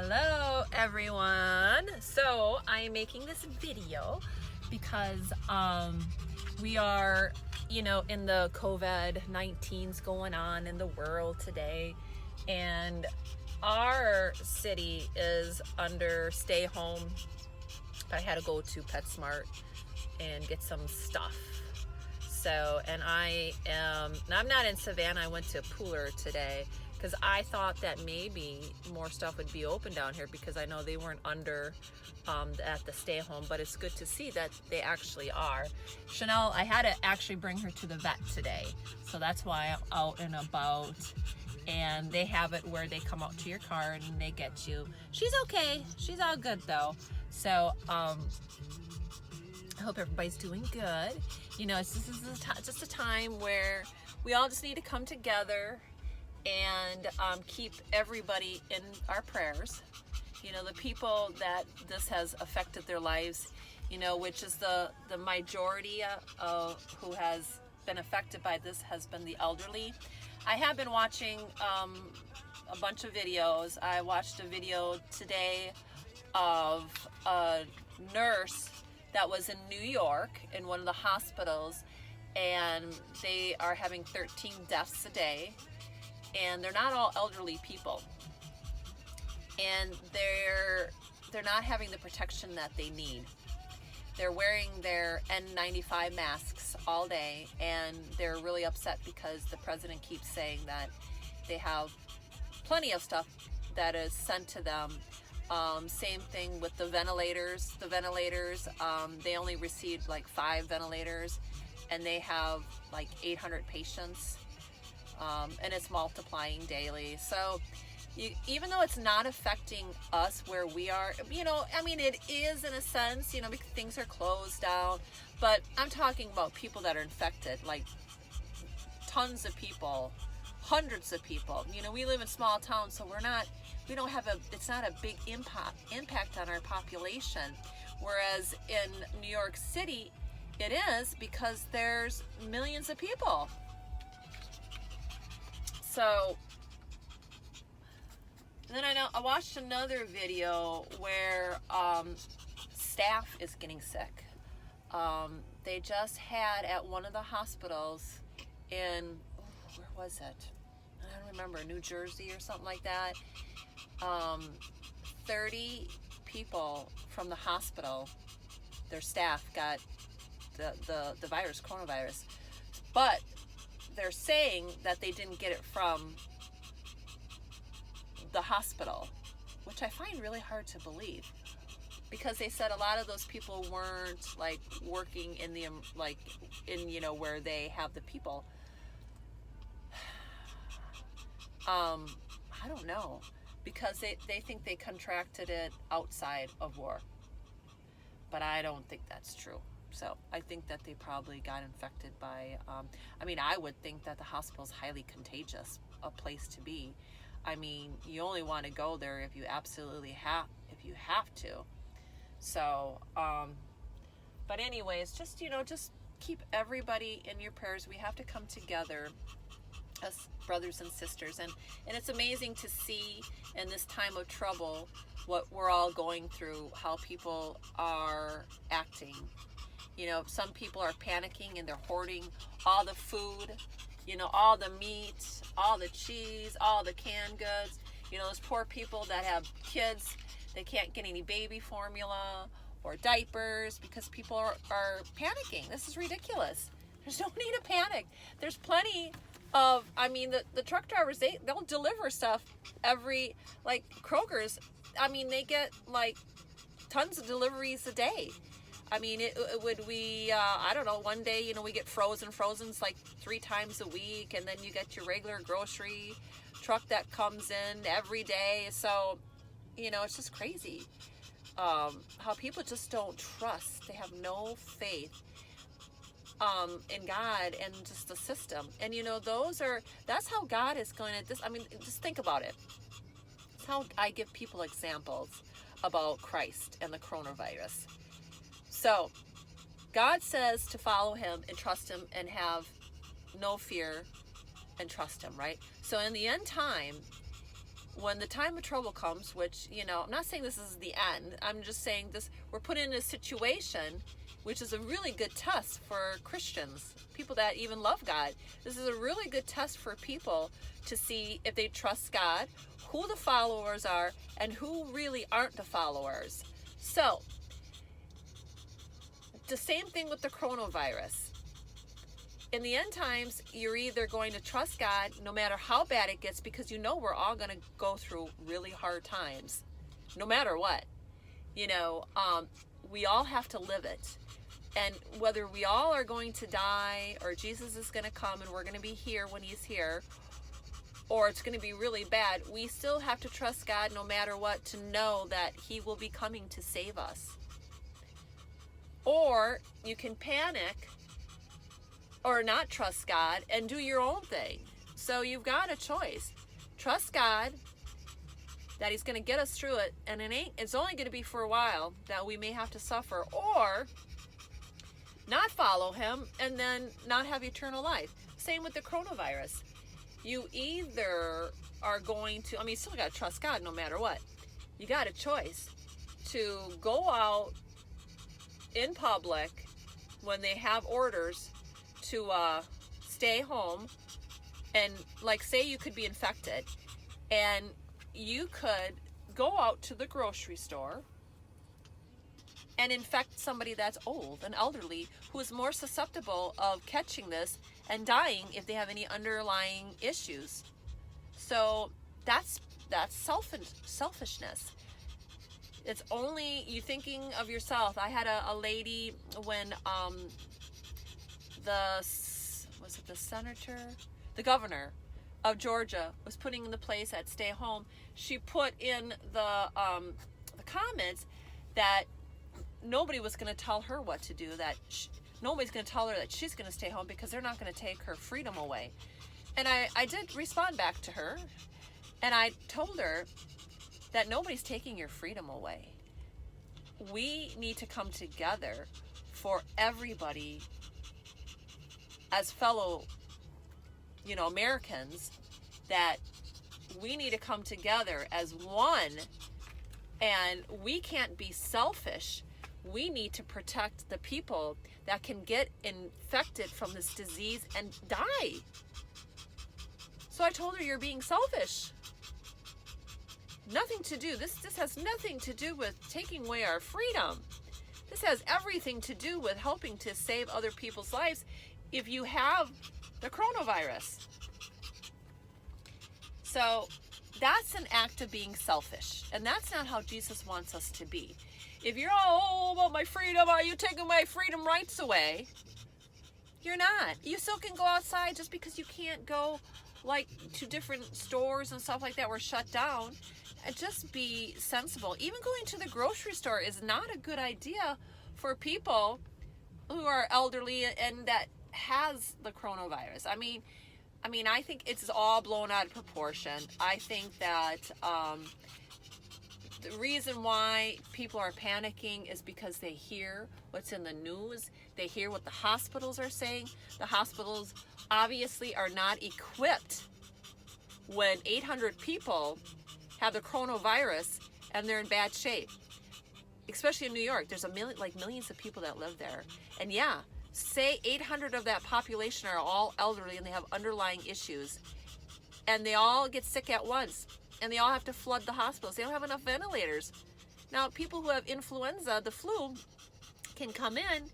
Hello everyone. So I am making this video because we are, in the COVID-19's going on in the world today, and our city is under stay home. I had to go to Petsmart and get some stuff. So, and I'm not in Savannah. I went to Pooler today because I thought that maybe more stuff would be open down here because I know they weren't under at the stay home, but it's good to see that they actually are. Chanel, I had to actually bring her to the vet today, so that's why I'm out and about, and they have it where they come out to your car and they get you. She's okay. She's all good though. So I hope everybody's doing good. This is just a time where we all just need to come together and keep everybody in our prayers. The people that this has affected their lives, which is the majority who has been affected by this has been the elderly. I have been watching a bunch of videos. I watched a video today of a nurse that was in New York in one of the hospitals, and they are having 13 deaths a day, and they're not all elderly people, and they're not having the protection that they need. They're wearing their N95 masks all day, and they're really upset because the president keeps saying that they have plenty of stuff that is sent to them. Same thing with the ventilators. The ventilators, they only received like 5 ventilators, and they have like 800 patients, and it's multiplying daily. So even though it's not affecting us where we are, it is in a sense, because things are closed down, but I'm talking about people that are infected, like tons of people, hundreds of people. We live in small towns, so it's not a big impact on our population. Whereas in New York City, it is, because there's millions of people. So, and then I watched another video where staff is getting sick. They just had at one of the hospitals in, where was it? I don't remember, New Jersey or something like that. 30 people from the hospital, their staff got the virus, coronavirus, but they're saying that they didn't get it from the hospital, which I find really hard to believe, because they said a lot of those people weren't like working in the where they have the people. I don't know, because they think they contracted it outside of work, but I don't think that's true. So I think that they probably got infected by, I would think that the hospital is highly contagious, a place to be. You only want to go there if you absolutely have to. So, but anyways, just keep everybody in your prayers. We have to come together as brothers and sisters, and it's amazing to see in this time of trouble what we're all going through, how people are acting. Some people are panicking and they're hoarding all the food, all the meat, all the cheese, all the canned goods. Those poor people that have kids, they can't get any baby formula or diapers because people are panicking. This is ridiculous. There's no need to panic. There's plenty of, the truck drivers, they'll deliver stuff every, like Kroger's, they get like tons of deliveries a day. I don't know, one day, we get frozen's like 3 times a week, and then you get your regular grocery truck that comes in every day. So, it's just crazy how people just don't trust. They have no faith in God and just the system. And that's how God is going to just think about it. That's how I give people examples about Christ and the coronavirus. So God says to follow him and trust him and have no fear and trust him, right? So in the end time, when the time of trouble comes, which, you know, I'm not saying this is the end. I'm just saying this, we're put in a situation which is a really good test for Christians, people that even love God. This is a really good test for people to see if they trust God, who the followers are, and who really aren't the followers. So, the same thing with the coronavirus. In the end times, you're either going to trust God no matter how bad it gets, because you know we're all going to go through really hard times, no matter what. You know, we all have to live it. And whether we all are going to die, or Jesus is going to come and we're going to be here when he's here, or it's going to be really bad, we still have to trust God no matter what, to know that he will be coming to save us. Or you can panic or not trust God and do your own thing. So you've got a choice. Trust God that he's going to get us through it, and it's only going to be for a while that we may have to suffer, or not follow him and then not have eternal life. Same with the coronavirus. You either are going to, you still got to trust God no matter what. You got a choice to go out in public when they have orders to stay home, and like, say you could be infected, and you could go out to the grocery store and infect somebody that's old and elderly, who is more susceptible of catching this and dying if they have any underlying issues. So that's selfishness. It's only you thinking of yourself. I had a lady when the governor of Georgia was putting in the place at stay home. She put in the comments that nobody was going to tell her what to do, that nobody's going to tell her that she's going to stay home because they're not going to take her freedom away. And I did respond back to her, and I told her that nobody's taking your freedom away. We need to come together for everybody as fellow, Americans, that we need to come together as one, and we can't be selfish. We need to protect the people that can get infected from this disease and die. So I told her, you're being selfish. Nothing to do, this has nothing to do with taking away our freedom. This has everything to do with helping to save other people's lives if you have the coronavirus. So that's an act of being selfish, and that's not how Jesus wants us to be. If you're all about my freedom, are you taking my freedom rights away? You're not. You still can go outside. Just because you can't go like to different stores and stuff like that were shut down, and just be sensible. Even going to the grocery store is not a good idea for people who are elderly and that has the coronavirus. I mean, I think it's all blown out of proportion. I think that the reason why people are panicking is because they hear what's in the news. They hear what the hospitals are saying. The hospitals obviously are not equipped when 800 people have the coronavirus and they're in bad shape. Especially in New York, there's millions of people that live there. And yeah, say 800 of that population are all elderly and they have underlying issues, and they all get sick at once, and they all have to flood the hospitals. They don't have enough ventilators. Now, people who have influenza, the flu, can come in,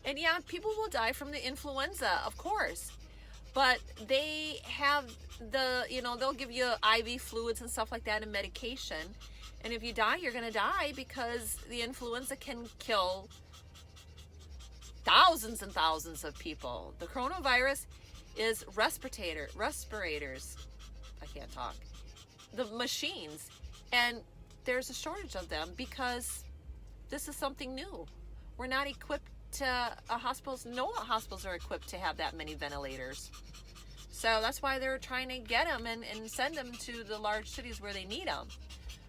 and yeah, people will die from the influenza, of course. But they have they'll give you IV fluids and stuff like that and medication. And if you die, you're going to die, because the influenza can kill thousands and thousands of people. The coronavirus is respirators. I can't talk. The machines. And there's a shortage of them because this is something new. We're not equipped to hospitals. No hospitals are equipped to have that many ventilators. So that's why they're trying to get them and send them to the large cities where they need them.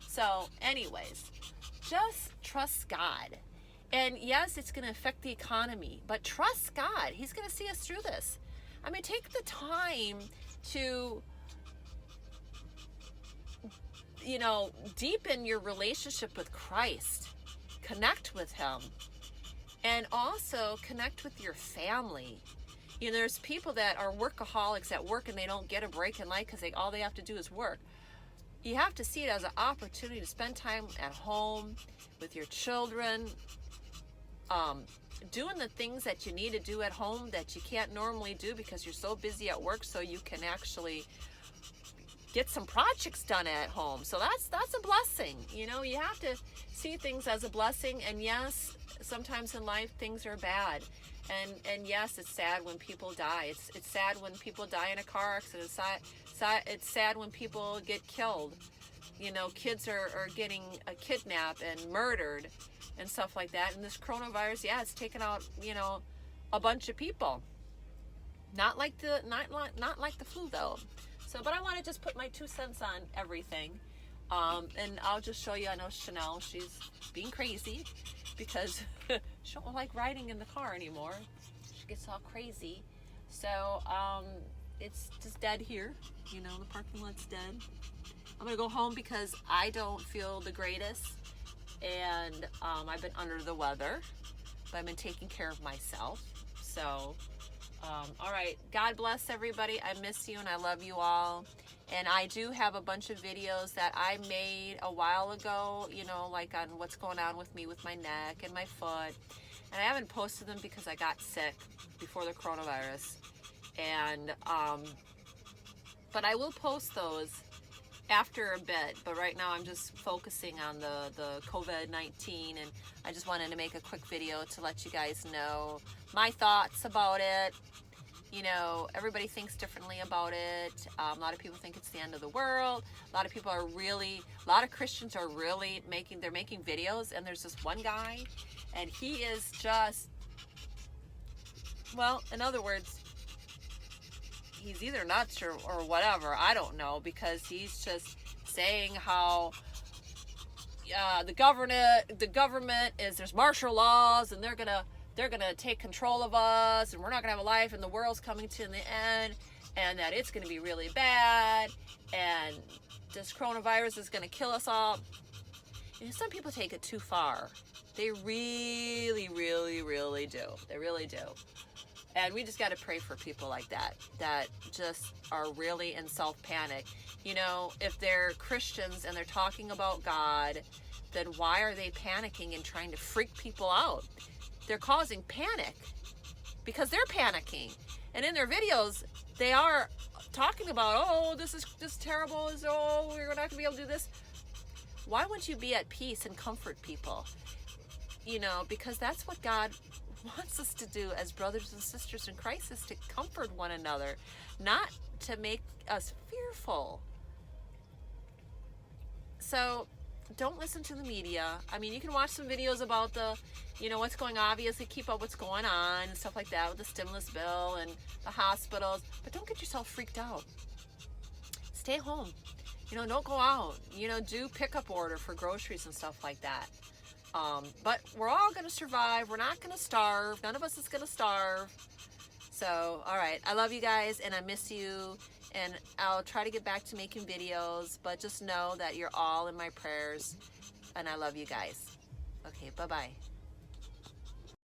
So anyways, just trust God. And yes, it's going to affect the economy, but trust God. He's going to see us through this. I mean, take the time to you know, deepen your relationship with Christ. Connect with him. And also connect with your family. You know, there's people that are workaholics at work and they don't get a break in life because all they have to do is work. You have to see it as an opportunity to spend time at home with your children, doing the things that you need to do at home that you can't normally do because you're so busy at work, so you can actually get some projects done at home. So that's a blessing. You know, you have to see things as a blessing. And yes, sometimes in life things are bad. And yes, it's sad when people die. It's sad when people die in a car accident. It's sad when people get killed. You know, kids are getting kidnapped and murdered and stuff like that. And this coronavirus, yeah, it's taken out, you know, a bunch of people. Not like the flu though. So, but I want to just put my 2 cents on everything. And I'll just show you. I know Chanel, she's being crazy because she don't like riding in the car anymore. She gets all crazy. So it's just dead here. You know, the parking lot's dead. I'm gonna go home because I don't feel the greatest, and I've been under the weather, but I've been taking care of myself. So all right, God bless everybody. I miss you and I love you all. And I do have a bunch of videos that I made a while ago, you know, like on what's going on with me with my neck and my foot. And I haven't posted them because I got sick before the coronavirus. And, but I will post those after a bit. But right now I'm just focusing on the COVID-19. And I just wanted to make a quick video to let you guys know my thoughts about it. You know, everybody thinks differently about it. A lot of people think it's the end of the world. A lot of people are really, a lot of Christians are really making videos, and there's this one guy, and he is just, well, in other words, he's either nuts or whatever, I don't know, because he's just saying how the government is, there's martial laws, and they're gonna take control of us, and we're not gonna have a life, and the world's coming to the end, and that it's gonna be really bad, and this coronavirus is gonna kill us all. And some people take it too far. They really, really, really do. They really do. And we just gotta pray for people like that just are really in self-panic. You know, if they're Christians and they're talking about God, then why are they panicking and trying to freak people out? They're causing panic because they're panicking. And in their videos, they are talking about, oh, this is terrible. Oh, we're not going to be able to do this. Why wouldn't you be at peace and comfort people? You know, because that's what God wants us to do as brothers and sisters in Christ, is to comfort one another, not to make us fearful. So don't listen to the media. I mean, you can watch some videos about you know, what's going on, obviously keep up what's going on and stuff like that with the stimulus bill and the hospitals, but don't get yourself freaked out. Stay home. You know, don't go out. You know, do pickup order for groceries and stuff like that. But we're all going to survive. We're not going to starve. None of us is going to starve. So, all right. I love you guys, and I miss you. And I'll try to get back to making videos, but just know that you're all in my prayers, and I love you guys. Okay, bye-bye.